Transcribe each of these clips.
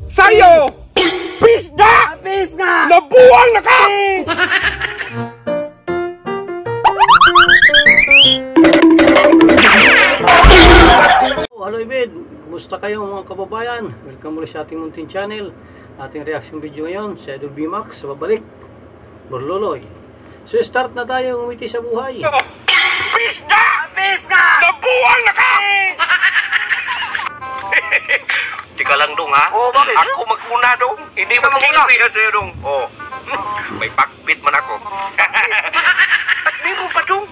Sa'yo! Pisda! Apis nga! Nabuwang na ka! Hello Ibid, kumusta kayo mga kababayan? Welcome muli sa ating munting channel. Ating reaction video ngayon, si Idol B-Max sa babalik, Borloloy. So start na tayo umiti sa buhay. Pisda! Apis nga! Nabuwang na ka! Tika lang dong ha? Oh, bakit? Ako maguna dong. Hindi Ikaw maguna? magsilbi ha sa'yo dong. Oh. May backbeat man ako. At meron pa dong.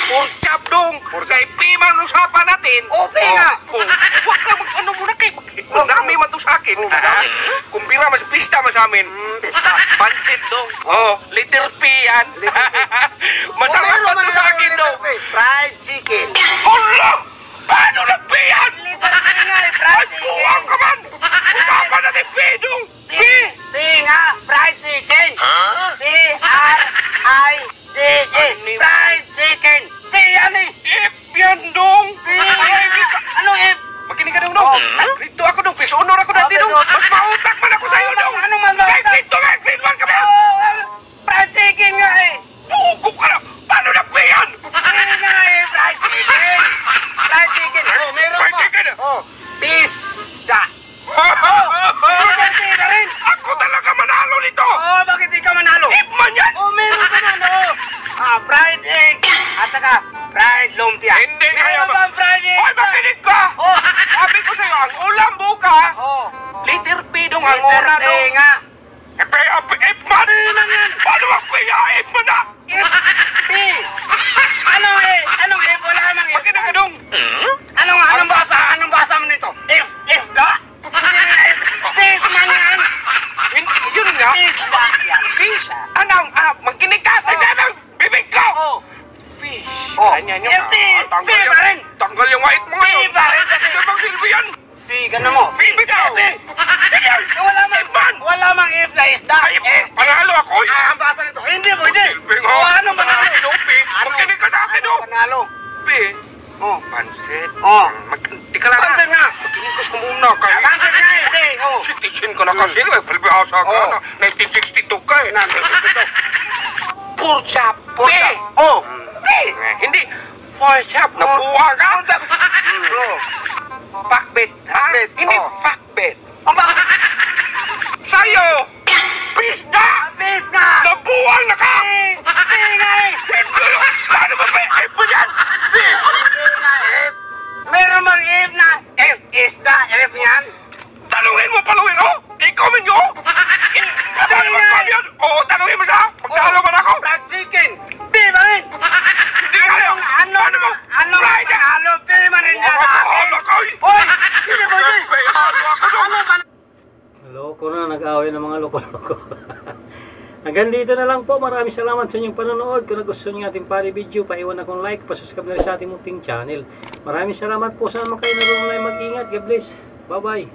Porchap dong. Kay Pimang usapan natin. Oh, Pinga! Oh. Huwag ka mag-ano muna kay. Dami man to sa akin. Kumbira mas pista mas amin. Pista. Pansit dong. Oh, little P yan. Masarap Meron man to man sa ako akin little dong. P. Fried chicken. Hala! Paano nagpiyan? Little P nga eh, fried chicken. Buwang ka man! Usapan natin Pidong! P nga, fried chicken. P-R-I-D-E. Fried chicken. P yan eh. If yan dong! Anong if? Makinig ka dong dong! Rito ako dong! Pisonor ako dati dong! Mas mautak man ako sa'yo dong! Ano man ba? Kahit dito nga! Grade 1 ka ba? Fried chicken nga eh. Bugo ka na! Paano nagpiyan? P nga eh, fried chicken. Fried chicken. Oh, meron Fried pa. chicken. Oh, pizza. Little P na rin. Ako talaga manalo nito! Oh, bakit di ka manalo? If man yan! Oh, meron ka man, oh. Fried egg. At saka, fried lumpia. Hindi kaya Meron ba fried egg? Hoy, makinig ka! Oh. Sabi ko sa'yo, ang ulam bukas! Oh. Liter P dong ang Little una P dong! nga. If man! Paano magpiya? If man na! If P. Anong eh? Anong if? Wala namang if. Makinig ka dong! Anong basa? Anong basa mo nito? If da? Fish man yan. Yun nga! Fish ba yan? Fish! Anong? Magkinig ka! Tagyan ng bibig ko! Oh. Fish! Oh. Ganyan yun. F, P pa rin. Tanggal yung white mo P ngayon! pa rin kasi. Ano bang silbi yan? P, gano'n mo. P, bitaw! Ganyan! Wala mang If man! Wala mang if na isda. Ay, panalo ako eh! Ang basa nito. Hindi mo, hindi. Silbi nga! Oh, ano Sa manalo? akin, oh, P! Magkinig ka sa akin, oh! Panalo. P! Oh, pansit! Oh. Tika lang Pansit nga. Magkinig ka sa muna kayo! Pansit nga, hindi. Oh. Citizen ka na kasi, palibihasa ka Oh. na. 1962 ka eh. Porchap! Porchap. Oh! P! Hindi! Porchap! Nabuha ka! Oh. Pakbet, ha? Pakbet, Hindi oh. pakbet. Ang bakit? Sa'yo! Pisda! Apis nga. Nabuha na ka! P nga eh. Paano ba ba? Ay po yan! Meron bang if na if isda, if yan? Tanungin mo, paluin, oh! I-comment nyo! Paano ba yan? Oo, tanungin mo siya! Magdalo man ako! Fried chicken. P ba rin? Hindi ka kayo! Paano mo? Fried! P ba rin yan sa akin? Ano ka? Hoy! Hindi mo din. Ano ba? Loko na, nag-away ng mga loko-loko. Hanggang dito na lang po. Maraming salamat sa inyong panonood. Kung nagustuhan nyo ating pari video, paiwan akong like, pasubscribe na rin sa ating munting channel. Maraming salamat po. Sana kayo naroon mag-ingat. God bless. Bye-bye.